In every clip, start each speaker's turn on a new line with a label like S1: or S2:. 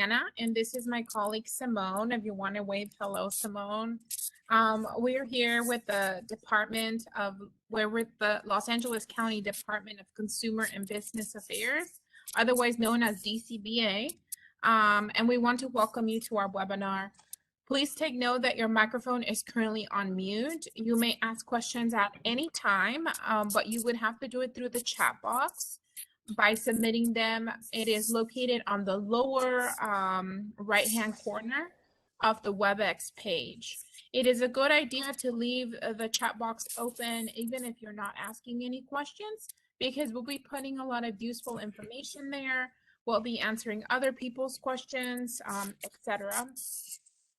S1: Anna, and this is my colleague Simone. If you want to wave hello, Simone. We're here with the we're with the Los Angeles County Department of Consumer and Business Affairs, otherwise known as DCBA. And we want to welcome you to our webinar. Please take note that your microphone is currently on mute. You may ask questions at any time, but you would have to do it through the chat box by submitting them. It is located on the lower right-hand corner of the WebEx page. It is a good idea to leave the chat box open even if you're not asking any questions, because we'll be putting a lot of useful information there. We'll be answering other people's questions, etc.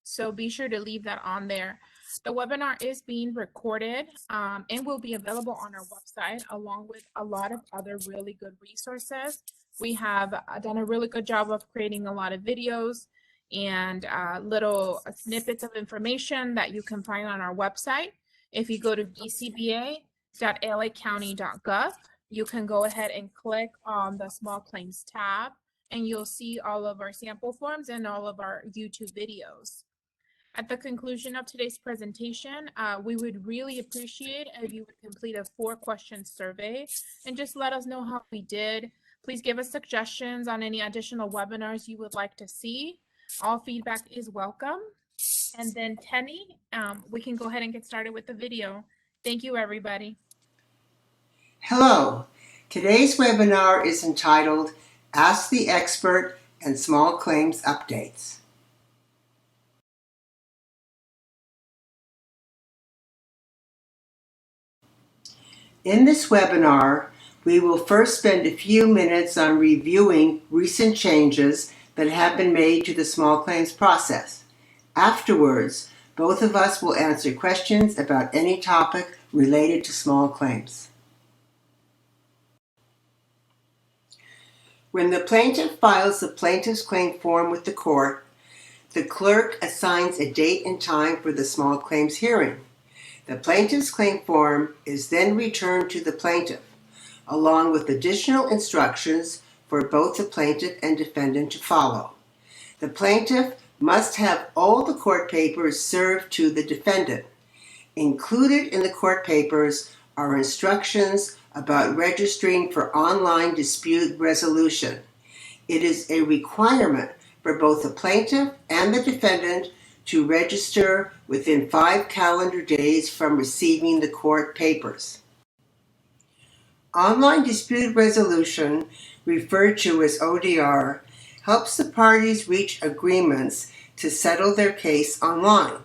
S1: So be sure to leave that on there. The webinar is being recorded and will be available on our website along with a lot of other really good resources. We have done a really good job of creating a lot of videos and little snippets of information that you can find on our website. If you go to dcba.lacounty.gov, you can go ahead and click on the small claims tab, and you'll see all of our sample forms and all of our YouTube videos. At the conclusion of today's presentation, we would really appreciate if you would complete a 4-question survey and just let us know how we did. Please give us suggestions on any additional webinars you would like to see. All feedback is welcome. And then Tenny, we can go ahead and get started with the video. Thank you, everybody.
S2: Hello. Today's webinar is entitled Ask the Expert and Small Claims Updates. In this webinar, we will first spend a few minutes on reviewing recent changes that have been made to the small claims process. Afterwards, both of us will answer questions about any topic related to small claims. When the plaintiff files the plaintiff's claim form with the court, the clerk assigns a date and time for the small claims hearing. The plaintiff's claim form is then returned to the plaintiff, along with additional instructions for both the plaintiff and defendant to follow. The plaintiff must have all the court papers served to the defendant. Included in the court papers are instructions about registering for online dispute resolution. It is a requirement for both the plaintiff and the defendant to register within 5 calendar days from receiving the court papers. Online dispute resolution, referred to as ODR, helps the parties reach agreements to settle their case online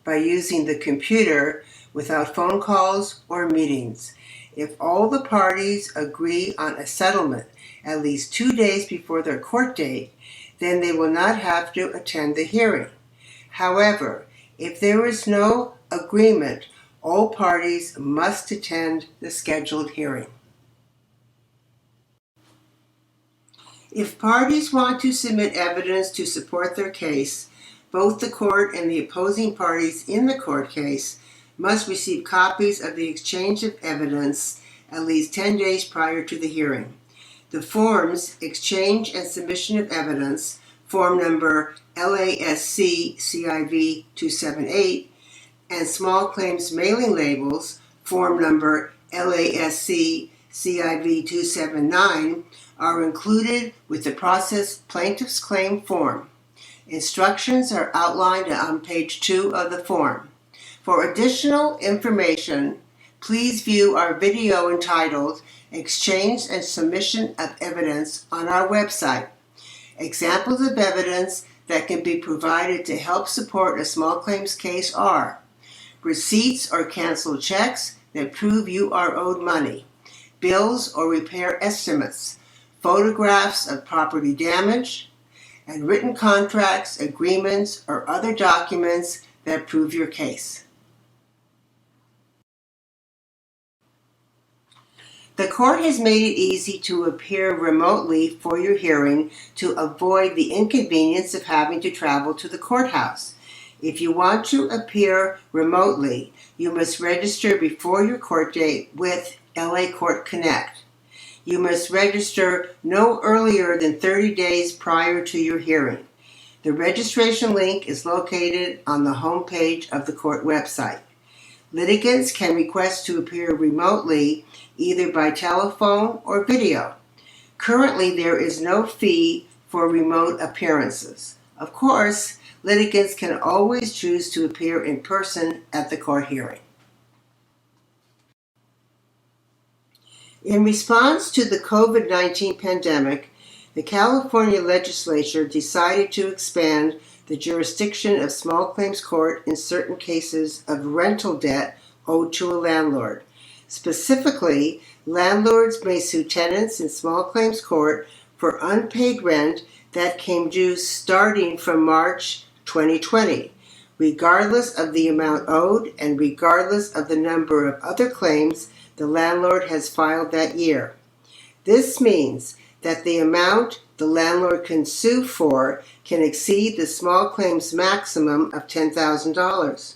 S2: by using the computer without phone calls or meetings. If all the parties agree on a settlement at least 2 days before their court date, then they will not have to attend the hearing. However, if there is no agreement, all parties must attend the scheduled hearing. If parties want to submit evidence to support their case, both the court and the opposing parties in the court case must receive copies of the exchange of evidence at least 10 days prior to the hearing. The forms, Exchange and Submission of Evidence, Form number LASC CIV 278, and Small Claims Mailing Labels, Form number LASC CIV 279, are included with the process plaintiff's claim form. Instructions are outlined on page 2 of the form. For additional information, please view our video entitled Exchange and Submission of Evidence on our website. Examples of evidence that can be provided to help support a small claims case are receipts or canceled checks that prove you are owed money, bills or repair estimates, photographs of property damage, and written contracts, agreements, or other documents that prove your case. The court has made it easy to appear remotely for your hearing to avoid the inconvenience of having to travel to the courthouse. If you want to appear remotely, you must register before your court date with LA Court Connect. You must register no earlier than 30 days prior to your hearing. The registration link is located on the homepage of the court website. Litigants can request to appear remotely either by telephone or video. Currently, there is no fee for remote appearances. Of course, litigants can always choose to appear in person at the court hearing. In response to the COVID-19 pandemic, the California legislature decided to expand the jurisdiction of small claims court in certain cases of rental debt owed to a landlord. Specifically, landlords may sue tenants in small claims court for unpaid rent that came due starting from March 2020, regardless of the amount owed and regardless of the number of other claims the landlord has filed that year. This means that the amount the landlord can sue for can exceed the small claims maximum of $10,000.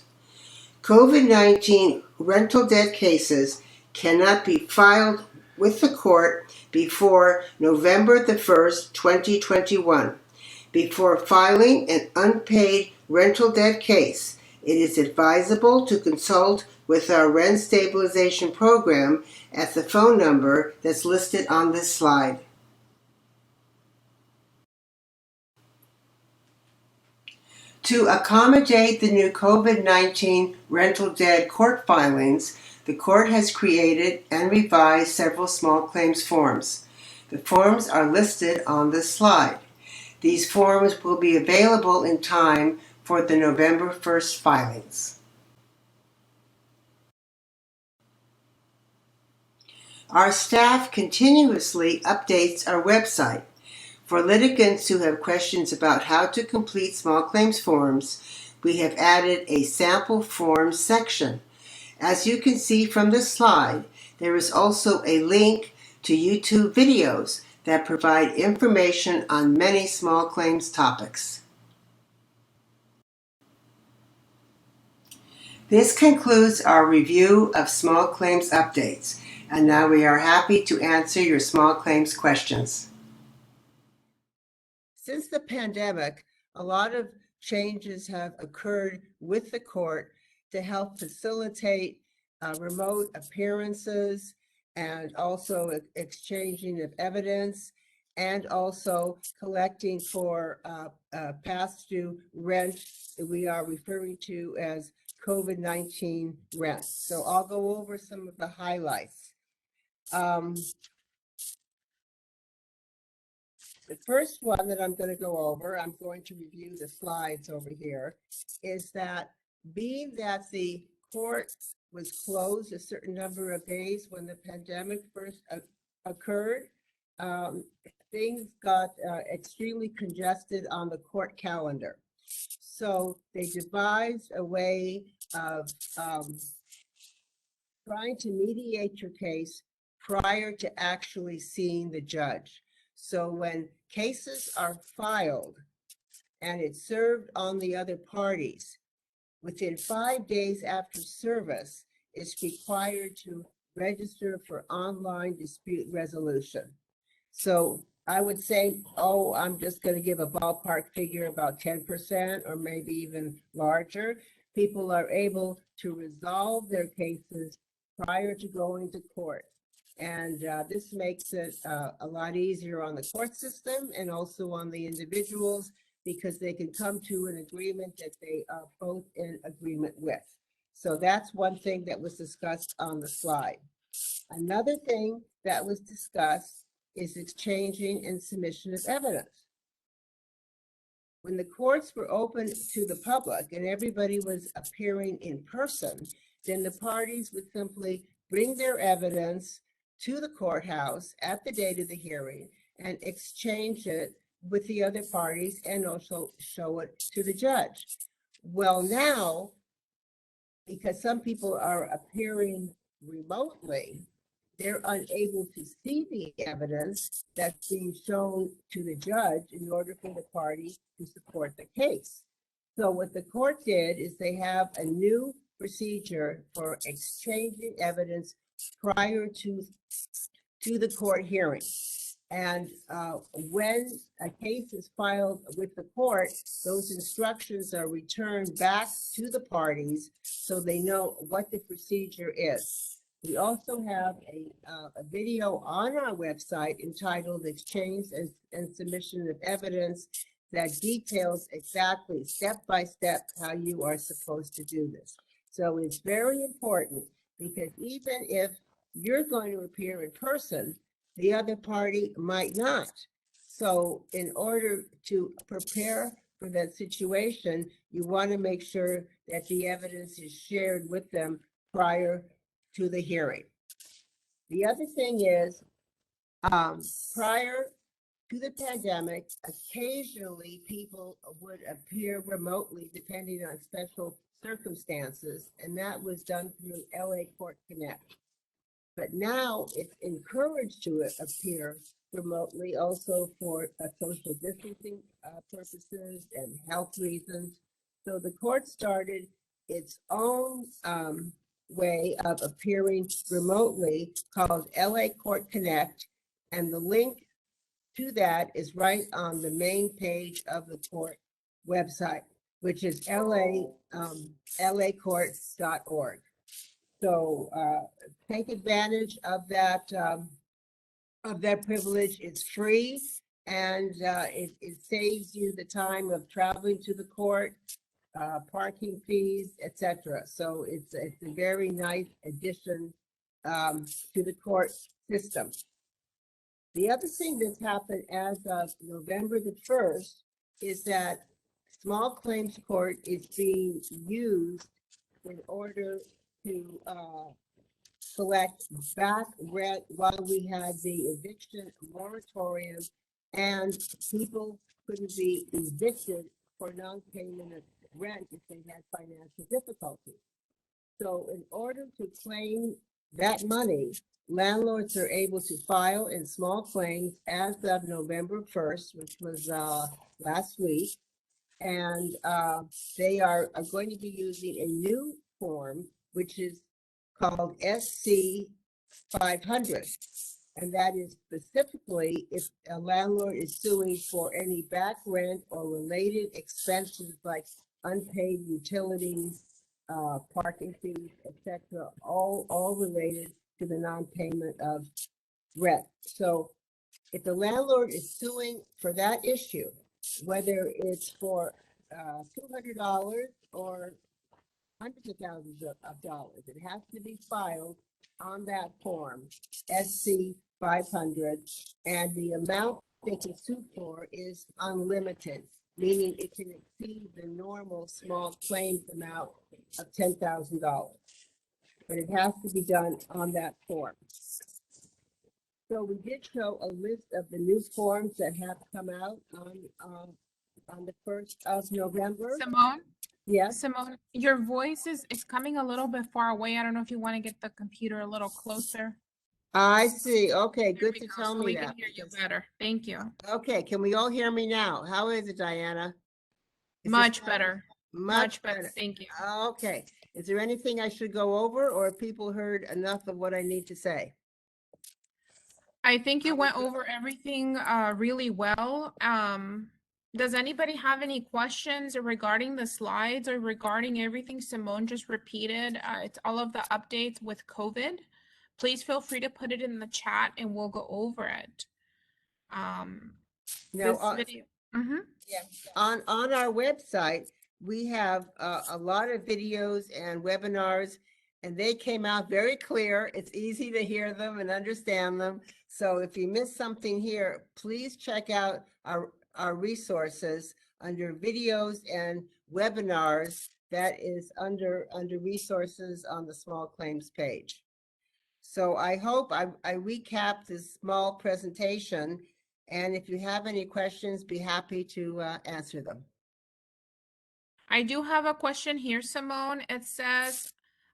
S2: COVID-19 rental debt cases cannot be filed with the court before November the 1st, 2021. Before filing an unpaid rental debt case, it is advisable to consult with our rent stabilization program at the phone number that's listed on this slide. To accommodate the new COVID-19 rental debt court filings, the court has created and revised several small claims forms. The forms are listed on this slide. These forms will be available in time for the November 1st filings. Our staff continuously updates our website. For litigants who have questions about how to complete small claims forms, we have added a sample forms section. As you can see from this slide, there is also a link to YouTube videos that provide information on many small claims topics. This concludes our review of small claims updates, and now we are happy to answer your small claims questions. Since the pandemic, a lot of changes have occurred with the court to help facilitate remote appearances and also exchanging of evidence and also collecting for past due rent that we are referring to as COVID-19 rent. So I'll go over some of the highlights. The first one that I'm going to go over, I'm going to review the slides over here, is that being that the court was closed a certain number of days when the pandemic first occurred, things got extremely congested on the court calendar. So they devised a way of trying to mediate your case prior to actually seeing the judge. So when cases are filed and it's served on the other parties, within 5 days after service, it's required to register for online dispute resolution. So I would say, I'm just going to give a ballpark figure, about 10% or maybe even larger. People are able to resolve their cases prior to going to court. And this makes it a lot easier on the court system and also on the individuals, because they can come to an agreement that they are both in agreement with. So that's one thing that was discussed on the slide. Another thing that was discussed is exchanging and submission of evidence. When the courts were open to the public and everybody was appearing in person, then the parties would simply bring their evidence to the courthouse at the date of the hearing and exchange it with the other parties and also show it to the judge. Well, now, because some people are appearing remotely, they're unable to see the evidence that's being shown to the judge in order for the party to support the case. So what the court did is they have a new procedure for exchanging evidence prior to the court hearing. And when a case is filed with the court, those instructions are returned back to the parties so they know what the procedure is. We also have a video on our website entitled Exchange and Submission of Evidence that details exactly step by step how you are supposed to do this. So it's very important because even if you're going to appear in person, the other party might not. So in order to prepare for that situation, you want to make sure that the evidence is shared with them prior to the hearing. The other thing is, prior to the pandemic, occasionally people would appear remotely depending on special circumstances, and that was done through LA Court Connect. But now it's encouraged to appear remotely also for social distancing purposes and health reasons. So the court started its own way of appearing remotely called LA Court Connect, and the link to that is right on the main page of the court website, which is lacourt.org. So take advantage of that privilege. It's free, and it saves you the time of traveling to the court, parking fees, etc. So it's a very nice addition to the court system. The other thing that's happened as of November the 1st is that small claims court is being used in order to collect back rent while we had the eviction moratorium, and people couldn't be evicted for non-payment of rent if they had financial difficulties. So in order to claim that money, landlords are able to file in small claims as of November 1st, which was last week. And they are going to be using a new form, which is called SC 500. And that is specifically if a landlord is suing for any back rent or related expenses like unpaid utilities, parking fees, etc., all related to the non-payment of rent. So if the landlord is suing for that issue, whether it's for $200 or hundreds of thousands of dollars, it has to be filed on that form, SC 500, and the amount they can sue for is unlimited, meaning it can exceed the normal small claims amount of $10,000. But it has to be done on that form. So we did show a list of the new forms that have come out on the 1st of November.
S1: Simone,
S2: Yes.
S1: Simone, your voice is coming a little bit far away. I don't know if you want to get the computer a little closer.
S2: I see. Okay,
S1: There
S2: good
S1: we
S2: to
S1: go,
S2: tell
S1: so
S2: me
S1: we
S2: that.
S1: can hear you better. Thank you.
S2: Okay, can we all hear me now? How is it, Diana? Is this
S1: Much
S2: better?
S1: better.
S2: Much
S1: better.
S2: better.
S1: Thank you.
S2: Okay. Is there anything I should go over, or have people heard enough of what I need to say?
S1: I think you went over everything really well. Does anybody have any questions regarding the slides or regarding everything Simone just repeated? It's all of the updates with COVID. Please feel free to put it in the chat and we'll go over it. This
S2: Now,
S1: video. Mhm.
S2: on our website, we have a lot of videos and webinars, and they came out very clear. It's easy to hear them and understand them. So if you missed something here, please check out our resources under videos and webinars. That is under resources on the small claims page. So I hope I recapped this small presentation, and if you have any questions, be happy to answer them.
S1: I do have a question here, Simone. It says,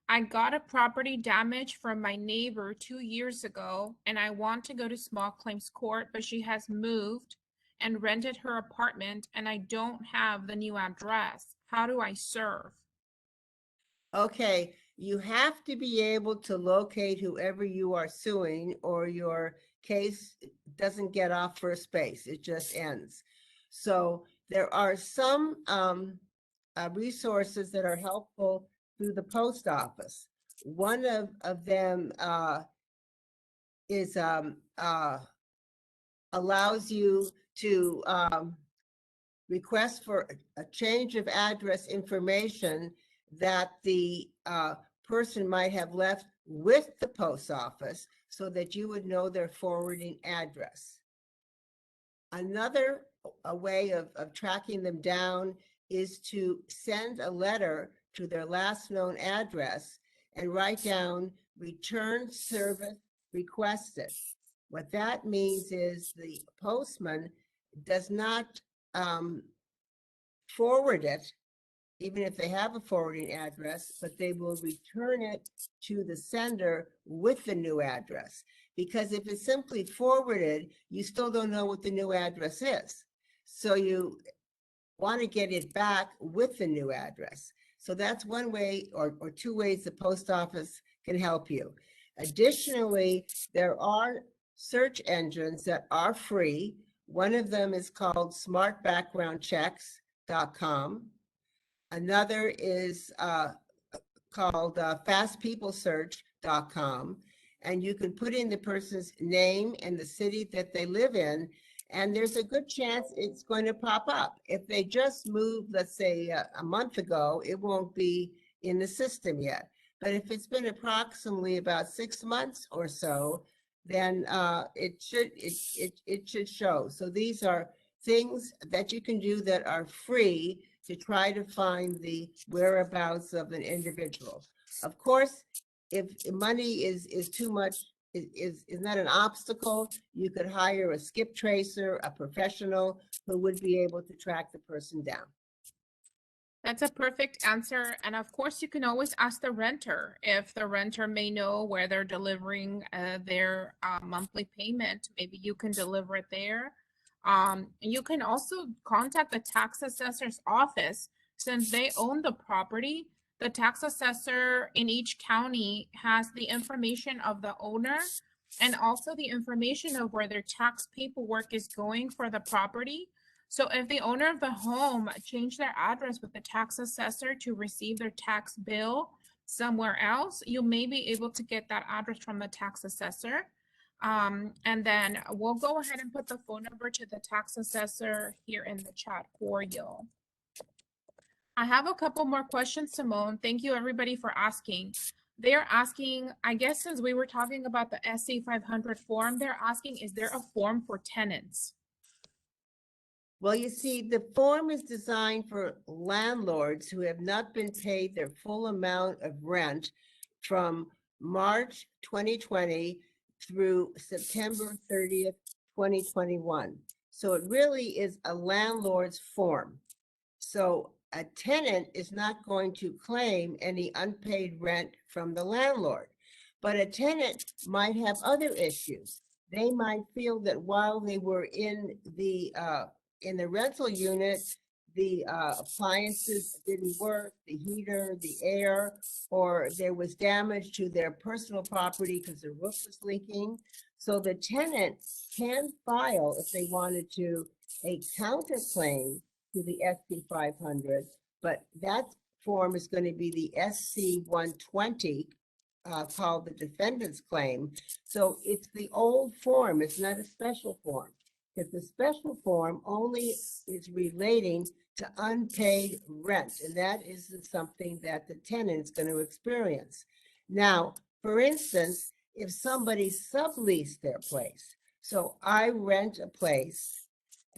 S1: I got a property damage from my neighbor 2 years ago, and I want to go to small claims court, but she has moved and rented her apartment, and I don't have the new address. How do I serve?
S2: Okay, you have to be able to locate whoever you are suing or your case doesn't get off first base. It just ends. So there are some resources that are helpful through the post office. One of them is allows you to request for a change of address information that the person might have left with the post office so that you would know their forwarding address. Another way of tracking them down is to send a letter to their last known address and write down return service requested. What that means is the postman does not forward it, even if they have a forwarding address, but they will return it to the sender with the new address. Because if it's simply forwarded, you still don't know what the new address is. So you want to get it back with the new address. So that's one way or two ways the post office can help you. Additionally, there are search engines that are free. One of them is called smartbackgroundchecks.com. Another is called fastpeoplesearch.com. And you can put in the person's name and the city that they live in, and there's a good chance it's going to pop up. If they just moved, let's say a month ago, it won't be in the system yet. But if it's been approximately about 6 months or so, then it should show. So these are things that you can do that are free to try to find the whereabouts of an individual. Of course, if money is too much, is not an obstacle, you could hire a skip tracer, a professional who would be able to track the person down.
S1: That's a perfect answer. And of course, you can always ask the renter if the renter may know where they're delivering their monthly payment. Maybe you can deliver it there. You can also contact the tax assessor's office since they own the property. The tax assessor in each county has the information of the owner and also the information of where their tax paperwork is going for the property. So if the owner of the home changed their address with the tax assessor to receive their tax bill somewhere else, you may be able to get that address from the tax assessor. And then we'll go ahead and put the phone number to the tax assessor here in the chat for you. I have a couple more questions, Simone. Thank you everybody for asking. They're asking, I guess since we were talking about the SC 500 form, they're asking, is there a form for tenants?
S2: Well, you see, the form is designed for landlords who have not been paid their full amount of rent from March 2020 through September 30th, 2021. So it really is a landlord's form. So a tenant is not going to claim any unpaid rent from the landlord, but a tenant might have other issues. They might feel that while they were in the rental unit, the appliances didn't work, the heater, the air, or there was damage to their personal property because the roof was leaking. So the tenant can file, if they wanted to, a counterclaim to the SC 500, but that form is going to be the SC 120, called the defendant's claim. So it's the old form, it's not a special form. Because the special form only is relating to unpaid rent, and that isn't something that the tenant is going to experience. Now, for instance, if somebody subleased their place, so I rent a place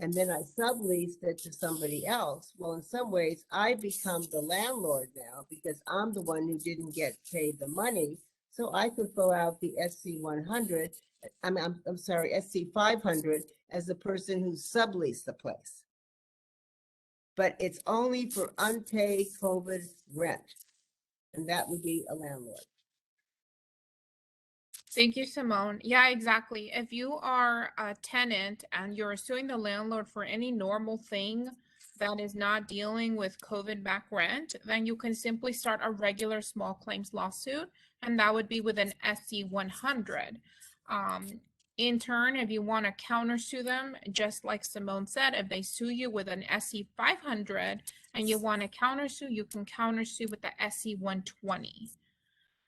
S2: and then I subleased it to somebody else, well, in some ways, I become the landlord now because I'm the one who didn't get paid the money. So I could fill out the SC 100, I'm sorry, SC 500 as the person who subleased the place. But it's only for unpaid COVID rent, and that would be a landlord.
S1: Thank you, Simone. Yeah, exactly. If you are a tenant and you're suing the landlord for any normal thing that is not dealing with COVID back rent, then you can simply start a regular small claims lawsuit, and that would be with an SC 100. In turn, if you want to countersue them, just like Simone said, if they sue you with an SC 500 and you want to countersue, you can countersue with the SC 120.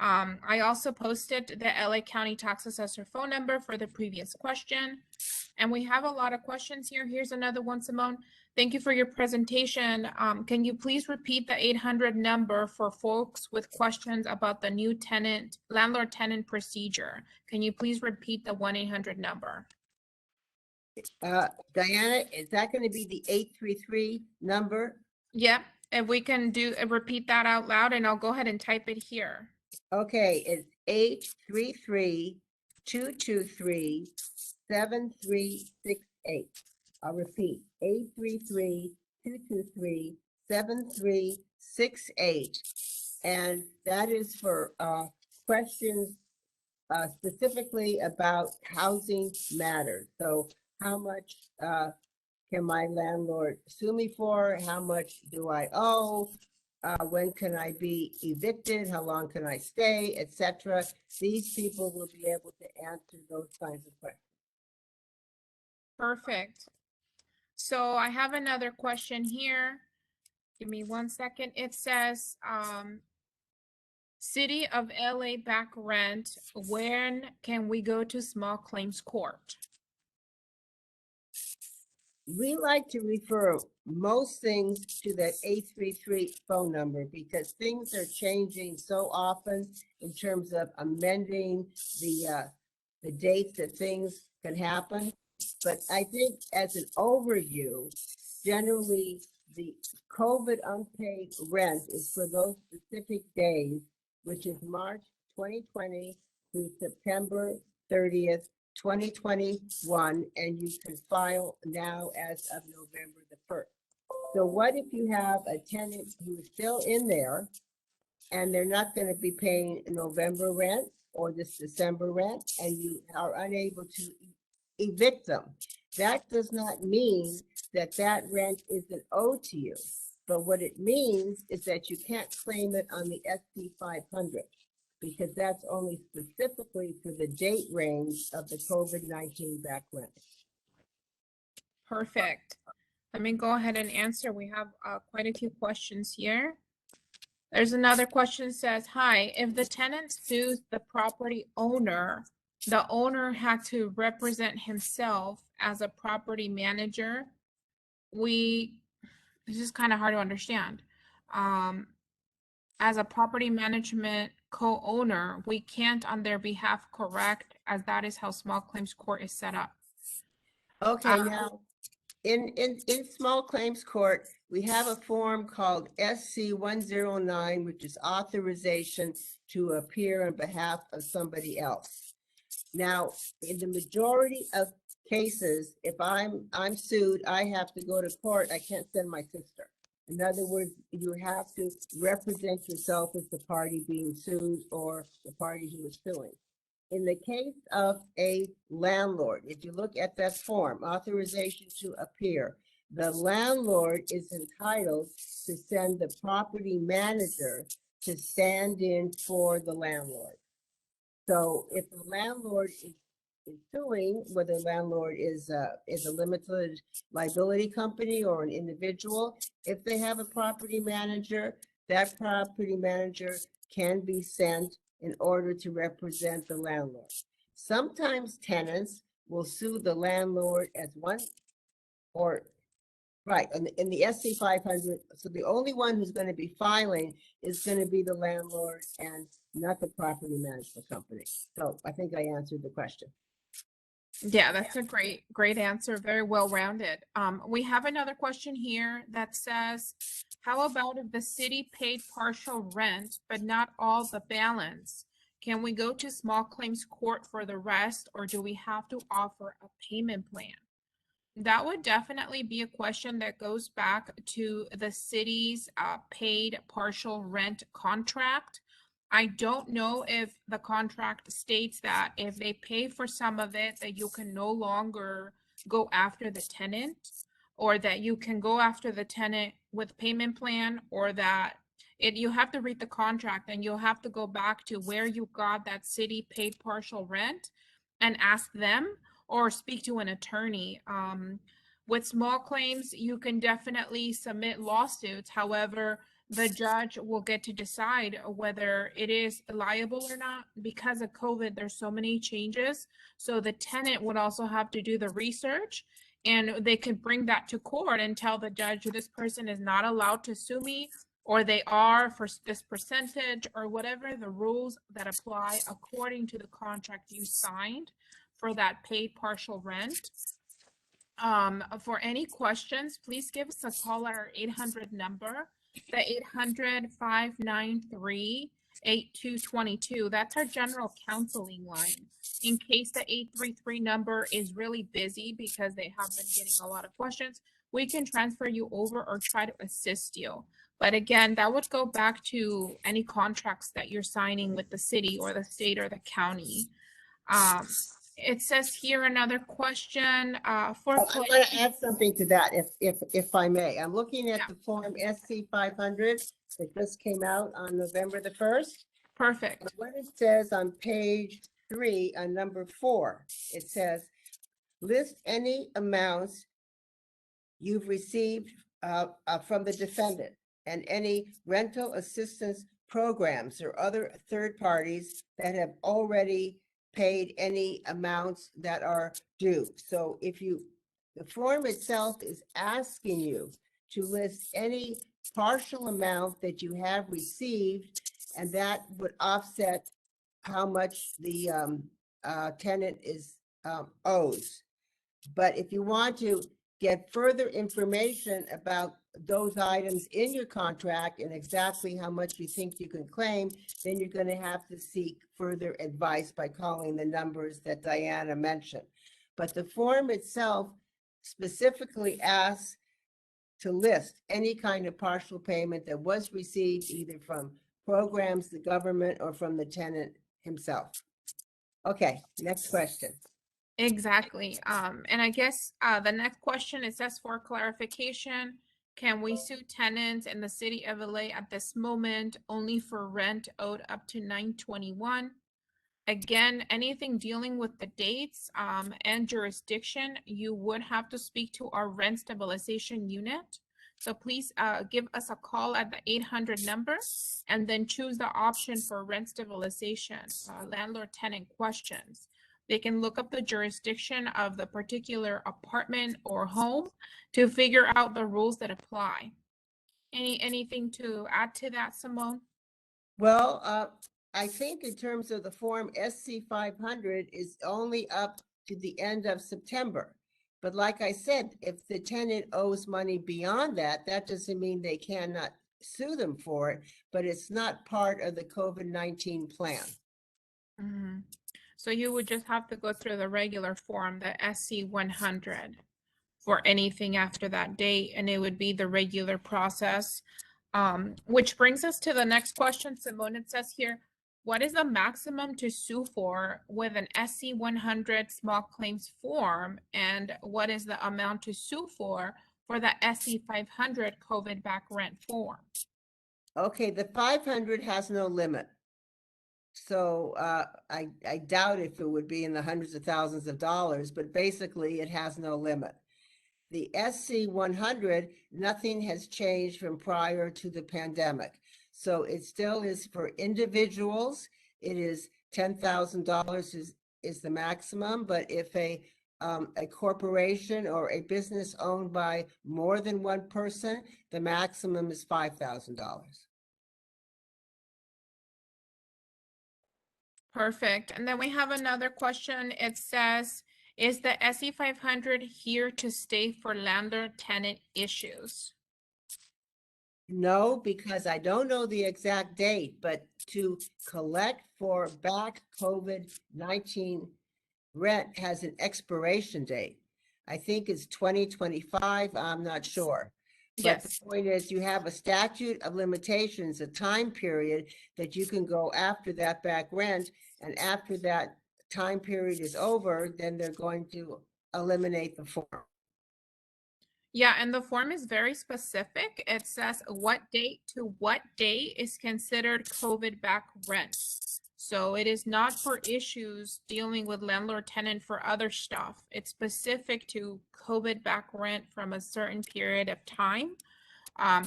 S1: I also posted the LA County Tax Assessor phone number for the previous question. And we have a lot of questions here. Here's another one, Simone. Thank you for your presentation. Can you please repeat the 800 number for folks with questions about the new tenant, landlord-tenant procedure? Can you please repeat the 1-800 number?
S3: Diana, is that going to be the 833 number?
S1: Yep. If we can repeat that out loud, and I'll go ahead and type it here.
S3: Okay, it's 833-223-7368. I'll repeat, 833-223-7368. And that is for questions specifically about housing matters. So how much can my landlord sue me for? How much do I owe? When can I be evicted? How long can I stay, etc.? These people will be able to answer those kinds of questions.
S1: Perfect. So I have another question here. Give me 1 second. It says, City of LA back rent, when can we go to small claims court?
S3: We like to refer most things to that 833 phone number because things are changing so often in terms of amending the dates that things can happen. But I think as an overview, generally the COVID unpaid rent is for those specific days, which is March 2020 through September 30th, 2021, and you can file now as of November the 1st. So what if you have a tenant who is still in there and they're not going to be paying November rent or this December rent, and you are unable to evict them? That does not mean that that rent isn't owed to you. But what it means is that you can't claim it on the SC 500 because that's only specifically for the date range of the COVID-19 back rent.
S1: Perfect. Let me go ahead and answer. We have quite a few questions here. There's another question says, hi, if the tenant sues the property owner, the owner had to represent himself as a property manager. This is kind of hard to understand. As a property management co-owner, we can't on their behalf correct, as that is how small claims court is set up.
S3: Okay, now in small claims court, we have a form called SC 109, which is authorization to appear on behalf of somebody else. Now, in the majority of cases, if I'm sued, I have to go to court. I can't send my sister. In other words, you have to represent yourself as the party being sued or the party who is suing. In the case of a landlord, if you look at that form, authorization to appear, the landlord is entitled to send the property manager to stand in for the landlord. So if the landlord is suing, whether the landlord is a limited liability company or an individual, if they have a property manager, that property manager can be sent in order to represent the landlord. Sometimes tenants will sue the landlord as one, or right, in the SC 500, so the only one who's going to be filing is going to be the landlord and not the property management company. So I think I answered the question.
S1: Yeah, that's a great answer. Very well rounded. We have another question here that says, how about if the city paid partial rent, but not all the balance? Can we go to small claims court for the rest, or do we have to offer a payment plan? That would definitely be a question that goes back to the city's paid partial rent contract. I don't know if the contract states that if they pay for some of it, that you can no longer go after the tenant, or that you can go after the tenant with payment plan, or that you have to read the contract and you'll have to go back to where you got that city paid partial rent and ask them or speak to an attorney. With small claims, you can definitely submit lawsuits. However, the judge will get to decide whether it is liable or not. Because of COVID, there's so many changes. So the tenant would also have to do the research, and they could bring that to court and tell the judge this person is not allowed to sue me, or they are for this percentage, or whatever the rules that apply according to the contract you signed for that paid partial rent. For any questions, please give us a call at our 800 number, the 800-593-8222. That's our general counseling line. In case the 833 number is really busy because they have been getting a lot of questions, we can transfer you over or try to assist you. But again, that would go back to any contracts that you're signing with the city or the state or the county. It says here another question for.
S3: I'm going to add something to that, if I may. I'm looking at
S1: Yeah.
S3: the Form SC 500 that just came out on November the 1st.
S1: Perfect.
S3: What it says on page 3 on number 4, it says, list any amounts you've received from the defendant and any rental assistance programs or other third parties that have already paid any amounts that are due. So if the form itself is asking you to list any partial amount that you have received, and that would offset how much the tenant owes. But if you want to get further information about those items in your contract and exactly how much you think you can claim, then you're going to have to seek further advice by calling the numbers that Diana mentioned. But the form itself specifically asks to list any kind of partial payment that was received either from programs, the government, or from the tenant himself. Okay, next question.
S1: Exactly. And I guess the next question, it says for clarification, can we sue tenants in the city of LA at this moment only for rent owed up to 9/21? Again, anything dealing with the dates and jurisdiction, you would have to speak to our rent stabilization unit. So please give us a call at the 800 number and then choose the option for rent stabilization, landlord tenant questions. They can look up the jurisdiction of the particular apartment or home to figure out the rules that apply. Anything to add to that, Simone?
S3: Well, I think in terms of the Form SC 500 is only up to the end of September. But like I said, if the tenant owes money beyond that, that doesn't mean they cannot sue them for it, but it's not part of the COVID-19 plan.
S1: Mm-hmm. So you would just have to go through the regular form, the SC 100, for anything after that date, and it would be the regular process. Which brings us to the next question, Simone. It says here, what is the maximum to sue for with an SC 100 small claims form, and what is the amount to sue for the SC 500 COVID back rent form?
S3: Okay, the 500 has no limit. So I doubt if it would be in the hundreds of thousands of dollars, but basically it has no limit. The SC 100, nothing has changed from prior to the pandemic. So it still is for individuals. It is $10,000 is the maximum, but if a corporation or a business owned by more than one person, the maximum is $5,000.
S1: Perfect. And then we have another question. It says, is the SE 500 here to stay for landlord tenant issues?
S3: No, because I don't know the exact date, but to collect for back COVID-19 rent has an expiration date. I think it's 2025. I'm not sure. But
S1: Yes.
S3: the point is, you have a statute of limitations, a time period that you can go after that back rent. And after that time period is over, then they're going to eliminate the form.
S1: Yeah, and the form is very specific. It says what date to what day is considered COVID back rent. So it is not for issues dealing with landlord tenant for other stuff. It's specific to COVID back rent from a certain period of time.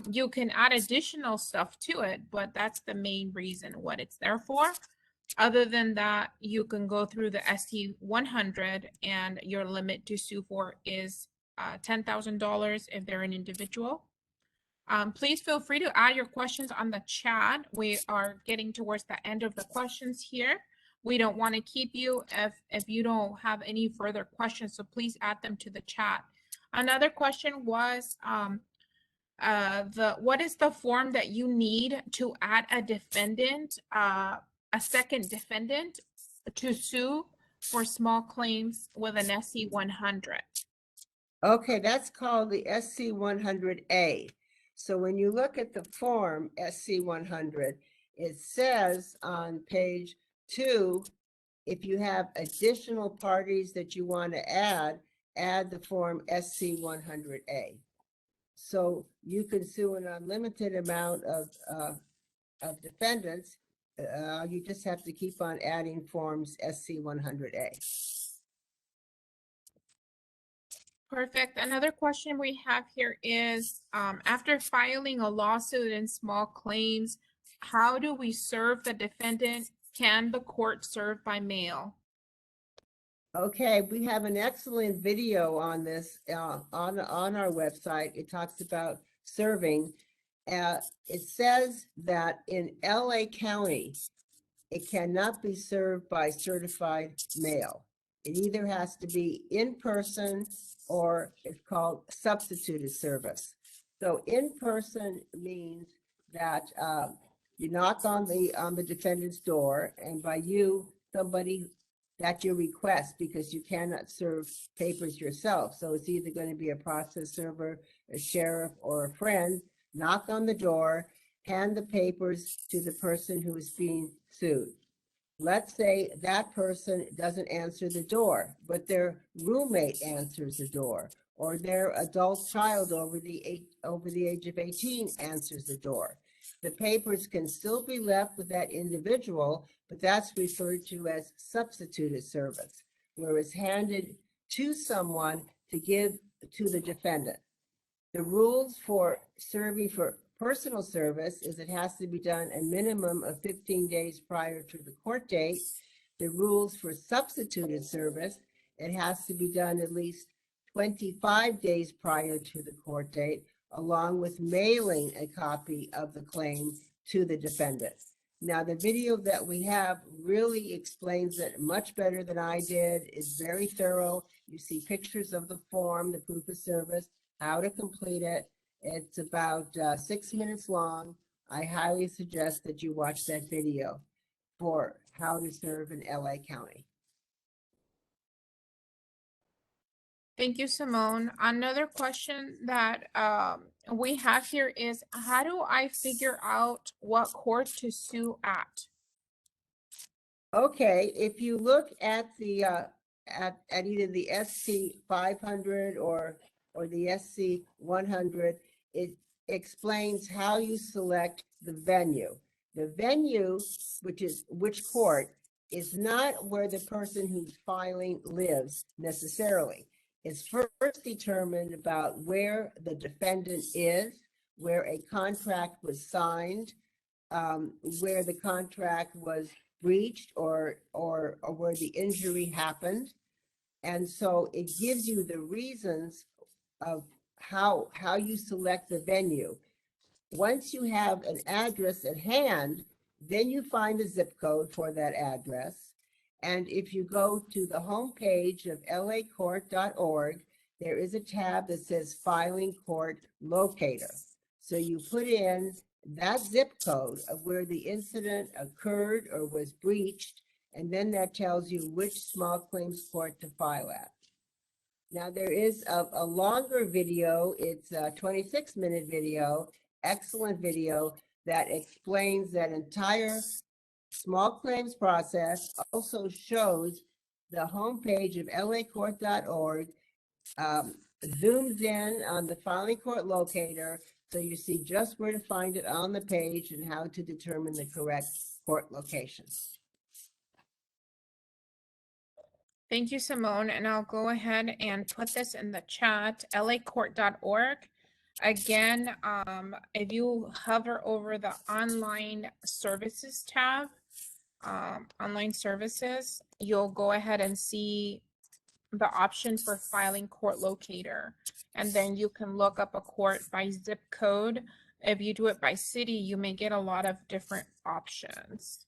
S1: You can add additional stuff to it, but that's the main reason what it's there for. Other than that, you can go through the ST 100 and your limit to sue for is $10,000 if they're an individual. Please feel free to add your questions on the chat. We are getting towards the end of the questions here. We don't want to keep you if you don't have any further questions, so please add them to the chat. Another question was, what is the form that you need to add a defendant, a second defendant to sue for small claims with an SC 100?
S3: Okay, that's called the SC 100A. So when you look at the form SC 100, it says on page 2, if you have additional parties that you want to add the form SC 100A. So you can sue an unlimited amount of defendants. You just have to keep on adding forms SC 100A.
S1: Perfect. Another question we have here is, after filing a lawsuit in small claims, how do we serve the defendant? Can the court serve by mail?
S3: Okay, we have an excellent video on this on our website. It talks about serving. It says that in LA County, it cannot be served by certified mail. It either has to be in person or it's called substituted service. So in person means that you knock on the defendant's door, and by you, somebody that you request, because you cannot serve papers yourself. So it's either going to be a process server, a sheriff, or a friend. Knock on the door, hand the papers to the person who is being sued. Let's say that person doesn't answer the door, but their roommate answers the door, or their adult child over the age of 18 answers the door. The papers can still be left with that individual, but that's referred to as substituted service, where it's handed to someone to give to the defendant. The rules for serving for personal service is it has to be done a minimum of 15 days prior to the court date. The rules for substituted service, it has to be done at least 25 days prior to the court date, along with mailing a copy of the claim to the defendant. Now, the video that we have really explains it much better than I did. It's very thorough. You see pictures of the form, the proof of service, how to complete it. It's about 6 minutes long. I highly suggest that you watch that video for how to serve in LA County.
S1: Thank you, Simone. Another question that we have here is, how do I figure out what court to sue at?
S3: Okay, if you look at the at either the SC 500 or the SC 100, it explains how you select the venue. The venue, which court, is not where the person who's filing lives necessarily. It's first determined about where the defendant is, where a contract was signed, where the contract was breached, or where the injury happened. And so it gives you the reasons of how you select the venue. Once you have an address at hand, then you find the zip code for that address. And if you go to the homepage of lacourt.org, there is a tab that says Filing Court Locator. So you put in that zip code of where the incident occurred or was breached, and then that tells you which small claims court to file at. Now, there is a longer video. It's a 26-minute video, excellent video, that explains that entire small claims process. Also shows the homepage of lacourt.org, zooms in on the Filing Court Locator, so you see just where to find it on the page and how to determine the correct court location.
S1: Thank you, Simone, and I'll go ahead and put this in the chat, lacourt.org. Again, if you hover over the online services tab, online services, you'll go ahead and see the option for filing court locator. And then you can look up a court by zip code. If you do it by city, you may get a lot of different options.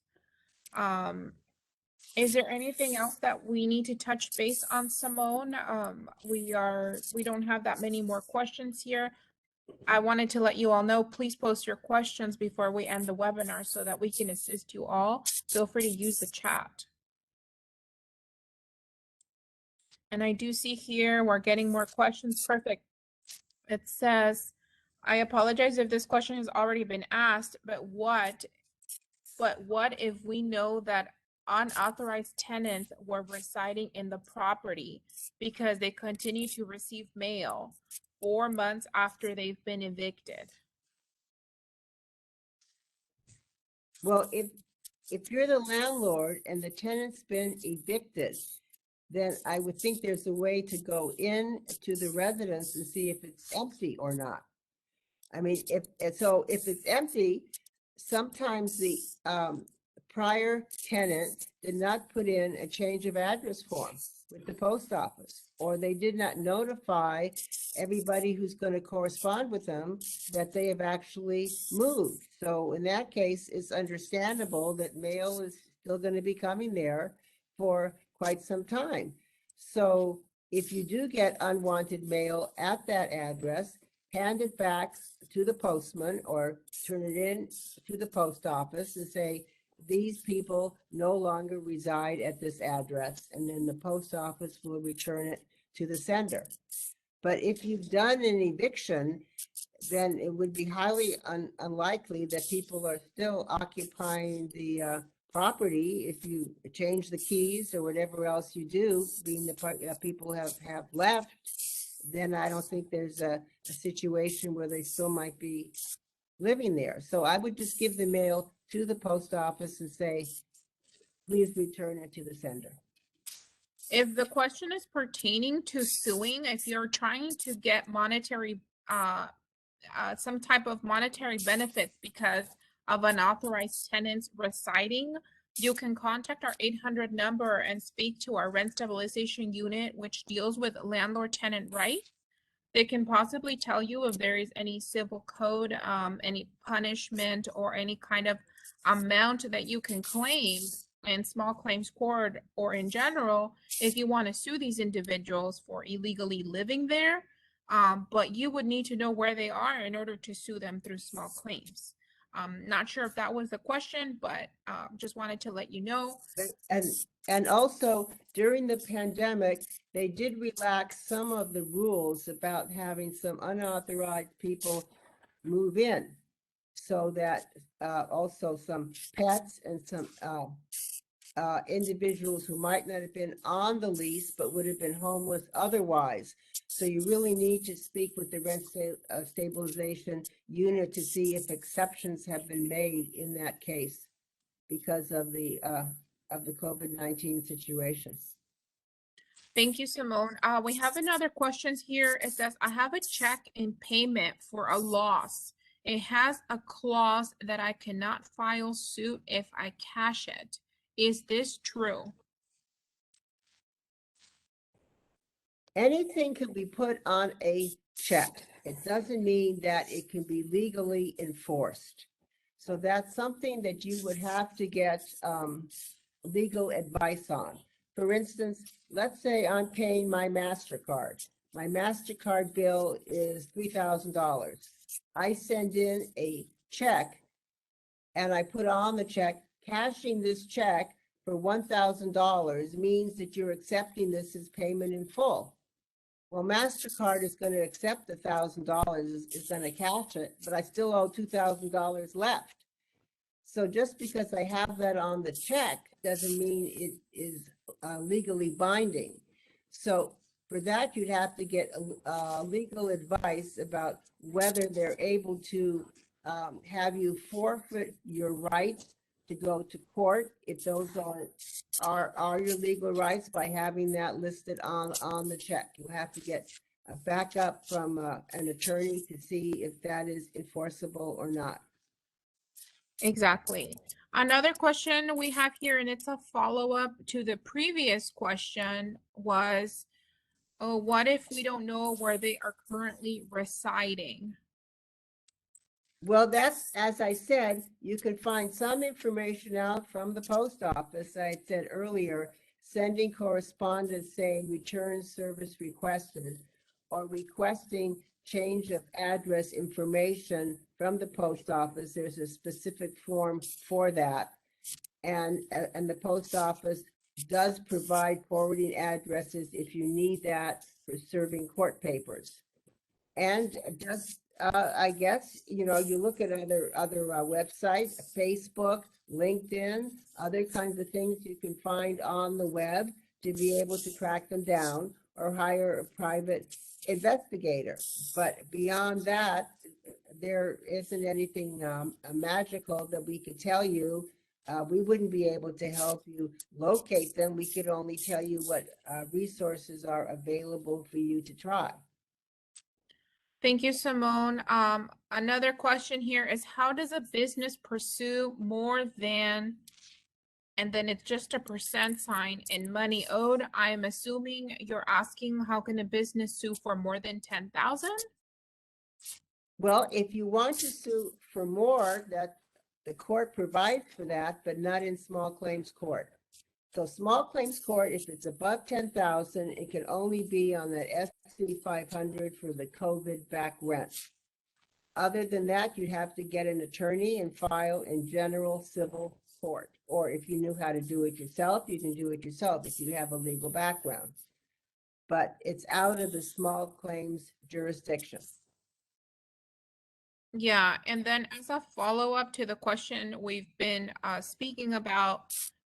S1: Is there anything else that we need to touch base on, Simone? We don't have that many more questions here. I wanted to let you all know, please post your questions before we end the webinar so that we can assist you all. Feel free to use the chat. And I do see here, we're getting more questions. Perfect. It says, I apologize if this question has already been asked, but what if we know that unauthorized tenants were residing in the property because they continue to receive mail 4 months after they've been evicted?
S3: Well, if you're the landlord and the tenant's been evicted, then I would think there's a way to go in to the residence and see if it's empty or not. I mean, if it's empty, sometimes the prior tenant did not put in a change of address form with the post office, or they did not notify everybody who's going to correspond with them that they have actually moved. So in that case, it's understandable that mail is still going to be coming there for quite some time. So if you do get unwanted mail at that address, hand it back to the postman or turn it in to the post office and say, these people no longer reside at this address, and then the post office will return it to the sender. But if you've done an eviction, then it would be highly unlikely that people are still occupying the property. If you change the keys or whatever else you do, being the people have left, then I don't think there's a situation where they still might be living there. So I would just give the mail to the post office and say, please return it to the sender.
S1: If the question is pertaining to suing, if you're trying to get monetary, some type of monetary benefits because of unauthorized tenants residing, you can contact our 800 number and speak to our rent stabilization unit, which deals with landlord-tenant rights. They can possibly tell you if there is any civil code, any punishment, or any kind of amount that you can claim in small claims court or in general if you want to sue these individuals for illegally living there. But you would need to know where they are in order to sue them through small claims. Not sure if that was the question, but just wanted to let you know.
S3: And also during the pandemic, they did relax some of the rules about having some unauthorized people move in, so that also some pets and some individuals who might not have been on the lease but would have been homeless otherwise. So you really need to speak with the rent stabilization unit to see if exceptions have been made in that case because of the COVID-19 situation.
S1: Thank you, Simone. We have another question here. It says, I have a check in payment for a loss. It has a clause that I cannot file suit if I cash it. Is this true?
S3: Anything can be put on a check. It doesn't mean that it can be legally enforced. So that's something that you would have to get legal advice on. For instance, let's say I'm paying my MasterCard. My MasterCard bill is $3,000. I send in a check and I put on the check, cashing this check for $1,000 means that you're accepting this as payment in full. Well, MasterCard is going to accept the $1,000, is going to cash it, but I still owe $2,000 left. So just because I have that on the check doesn't mean it is legally binding. So for that, you'd have to get legal advice about whether they're able to have you forfeit your right to go to court if those are your legal rights by having that listed on the check. You have to get a backup from an attorney to see if that is enforceable or not.
S1: Exactly. Another question we have here, and it's a follow-up to the previous question, was, oh, what if we don't know where they are currently residing?
S3: Well, that's, as I said, you can find some information out from the post office. I had said earlier, sending correspondence saying return service requested or requesting change of address information from the post office. There's a specific form for that. And the post office does provide forwarding addresses if you need that for serving court papers. And just, I guess, you know, you look at other websites, Facebook, LinkedIn, other kinds of things you can find on the web to be able to track them down or hire a private investigator. But beyond that, there isn't anything magical that we could tell you. We wouldn't be able to help you locate them. We could only tell you what resources are available for you to try.
S1: Thank you, Simone. Another question here is, how does a business pursue more than, and then it's just a percent sign, in money owed? I'm assuming you're asking, how can a business sue for more than 10,000?
S3: Well, if you want to sue for more, that the court provides for that, but not in small claims court. So small claims court, if it's above 10,000, it can only be on that SC 500 for the COVID back rent. Other than that, you'd have to get an attorney and file in general civil court. Or if you knew how to do it yourself, you can do it yourself if you have a legal background. But it's out of the small claims jurisdiction.
S1: Yeah, and then as a follow-up to the question we've been speaking about,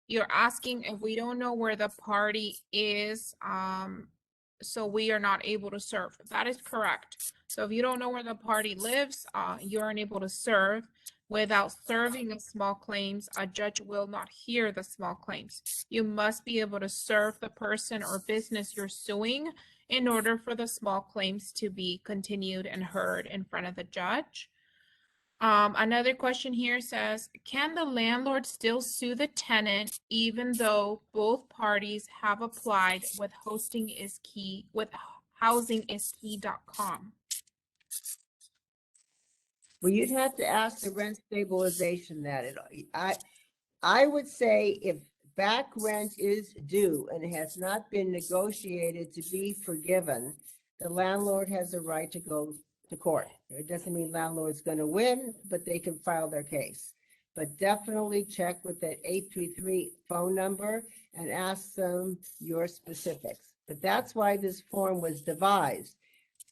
S1: you're asking if we don't know where the party is, so we are not able to serve. That is correct. So if you don't know where the party lives, you're unable to serve. Without serving of small claims, a judge will not hear the small claims. You must be able to serve the person or business you're suing in order for the small claims to be continued and heard in front of the judge. Another question here says, can the landlord still sue the tenant even though both parties have applied with housingiskey.com?
S3: Well, you'd have to ask the rent stabilization that I would say if back rent is due and it has not been negotiated to be forgiven, the landlord has a right to go to court. It doesn't mean landlord's going to win, but they can file their case. But definitely check with that 833 phone number and ask them your specifics. But that's why this form was devised.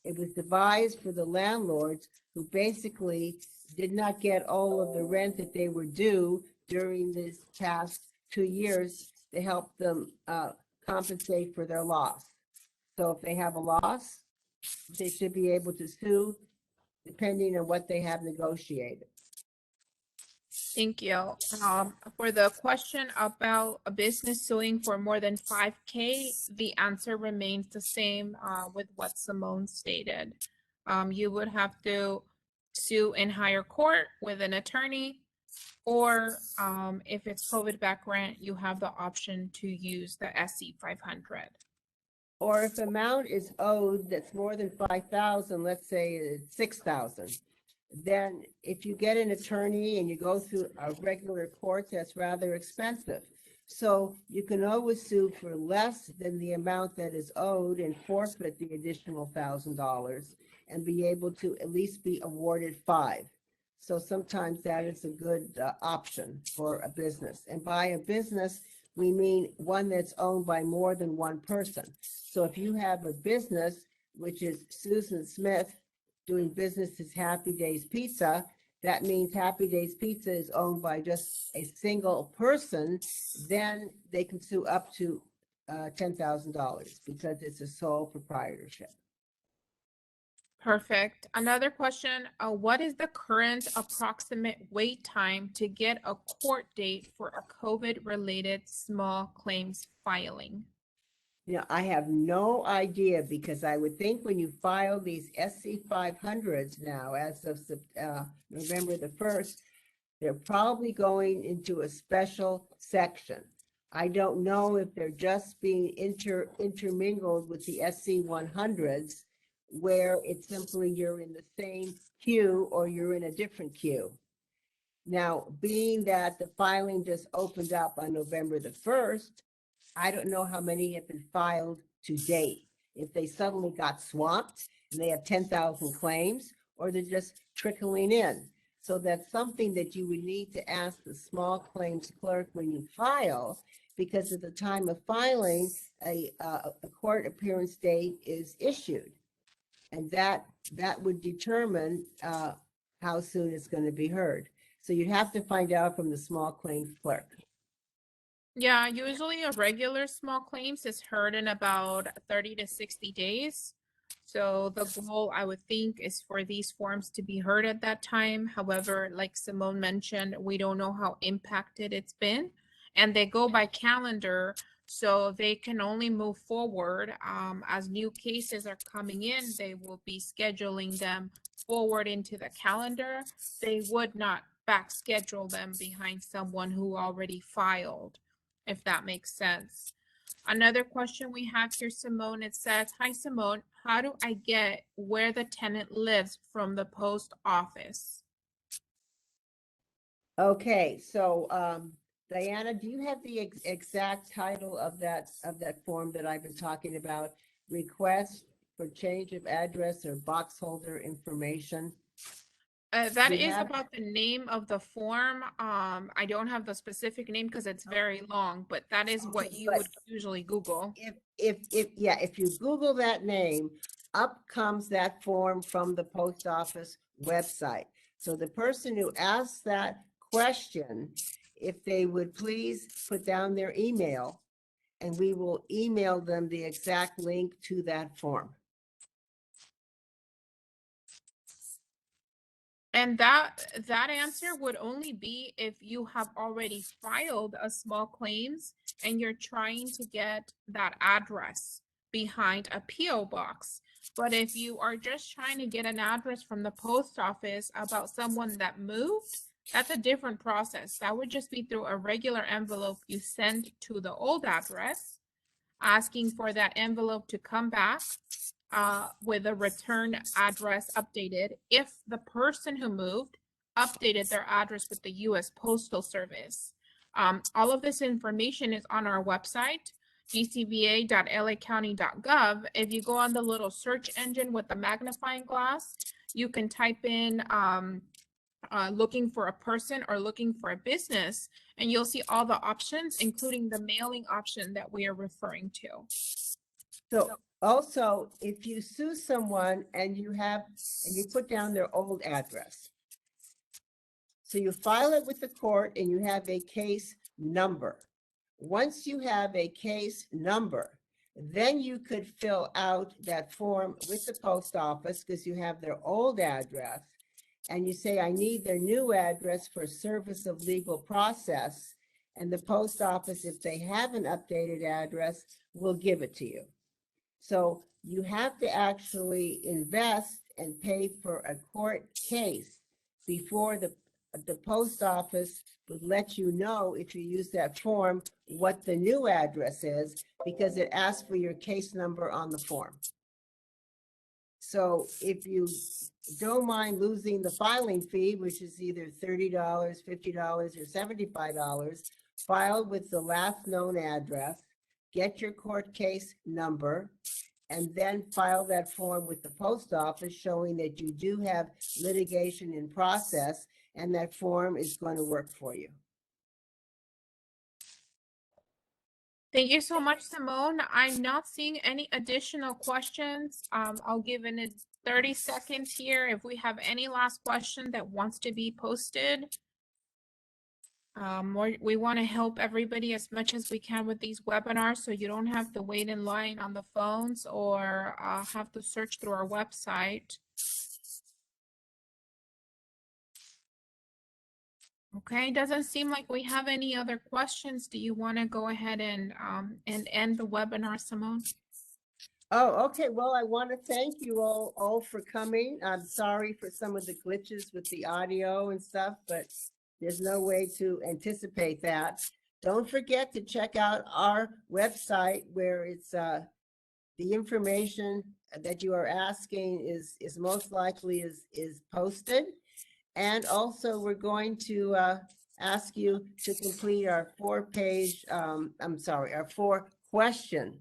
S3: It was devised for the landlords who basically did not get all of the rent that they were due during this past 2 years to help them compensate for their loss. So if they have a loss, they should be able to sue depending on what they have negotiated.
S1: Thank you. For the question about a business suing for more than 5K, the answer remains the same with what Simone stated. You would have to sue in higher court with an attorney, or if it's COVID back rent, you have the option to use the SC 500.
S3: Or if amount is owed that's more than 5,000, let's say it's 6,000, then if you get an attorney and you go through a regular court, that's rather expensive. So you can always sue for less than the amount that is owed and forfeit the additional $1,000 and be able to at least be awarded 5. So sometimes that is a good option for a business. And by a business, we mean one that's owned by more than one person. So if you have a business, which is Susan Smith doing business as Happy Days Pizza, that means Happy Days Pizza is owned by just a single person, then they can sue up to $10,000 because it's a sole proprietorship.
S1: Perfect. Another question, what is the current approximate wait time to get a court date for a COVID-related small claims filing?
S3: I have no idea because I would think when you file these SC 500s now, as of November the 1st, they're probably going into a special section. I don't know if they're just being intermingled with the SC 100s, where it's simply you're in the same queue or you're in a different queue. Now, being that the filing just opened up on November the 1st, I don't know how many have been filed to date. If they suddenly got swamped and they have 10,000 claims, or they're just trickling in. So that's something that you would need to ask the small claims clerk when you file, because at the time of filing, a court appearance date is issued. And that would determine how soon it's going to be heard. So you'd have to find out from the small claims clerk.
S1: Yeah, usually a regular small claims is heard in about 30 to 60 days. So the goal, I would think, is for these forms to be heard at that time. However, like Simone mentioned, we don't know how impacted it's been. And they go by calendar, so they can only move forward. As new cases are coming in, they will be scheduling them forward into the calendar. They would not back schedule them behind someone who already filed, if that makes sense. Another question we have here, Simone, it says, hi, Simone, how do I get where the tenant lives from the post office?
S3: Okay, so Diana, do you have the exact title of that form that I've been talking about? Request for change of address or box holder information?
S1: That
S3: You
S1: is
S3: have-
S1: about the name of the form. I don't have the specific name because it's very long, but that is what
S3: Okay,
S1: you
S3: but
S1: would usually Google.
S3: if you Google that name, up comes that form from the post office website. So the person who asked that question, if they would please put down their email, and we will email them the exact link to that form.
S1: And that answer would only be if you have already filed a small claims and you're trying to get that address behind a PO box. But if you are just trying to get an address from the post office about someone that moved, that's a different process. That would just be through a regular envelope you send to the old address, asking for that envelope to come back with a return address updated if the person who moved updated their address with the U.S. Postal Service. All of this information is on our website, dcba.lacounty.gov. If you go on the little search engine with the magnifying glass, you can type in looking for a person or looking for a business, and you'll see all the options, including the mailing option that we are referring to.
S3: So also, if you sue someone and you put down their old address, so you file it with the court and you have a case number. Once you have a case number, then you could fill out that form with the post office because you have their old address, and you say, I need their new address for service of legal process. And the post office, if they have an updated address, will give it to you. So you have to actually invest and pay for a court case before the post office would let you know, if you use that form, what the new address is, because it asks for your case number on the form. So if you don't mind losing the filing fee, which is either $30, $50, or $75, file with the last known address, get your court case number, and then file that form with the post office showing that you do have litigation in process, and that form is going to work for you.
S1: Thank you so much, Simone. I'm not seeing any additional questions. I'll give it 30 seconds here if we have any last question that wants to be posted. We want to help everybody as much as we can with these webinars, so you don't have to wait in line on the phones or have to search through our website. Okay, doesn't seem like we have any other questions. Do you want to go ahead and end the webinar, Simone?
S3: Oh, okay. Well, I want to thank you all for coming. I'm sorry for some of the glitches with the audio and stuff, but there's no way to anticipate that. Don't forget to check out our website where it's the information that you are asking is most likely is posted. And also we're going to ask you to complete our 4-page, our 4-question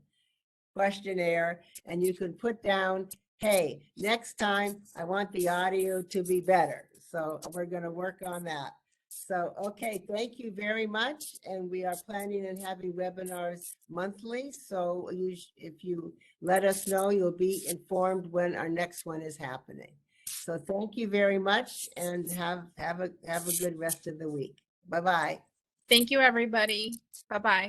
S3: questionnaire, and you can put down, hey, next time I want the audio to be better. So we're going to work on that. So, okay, thank you very much. And we are planning on having webinars monthly. So if you let us know, you'll be informed when our next one is happening. So thank you very much and have a good rest of the week. Bye-bye.
S1: Thank you, everybody. Bye-bye.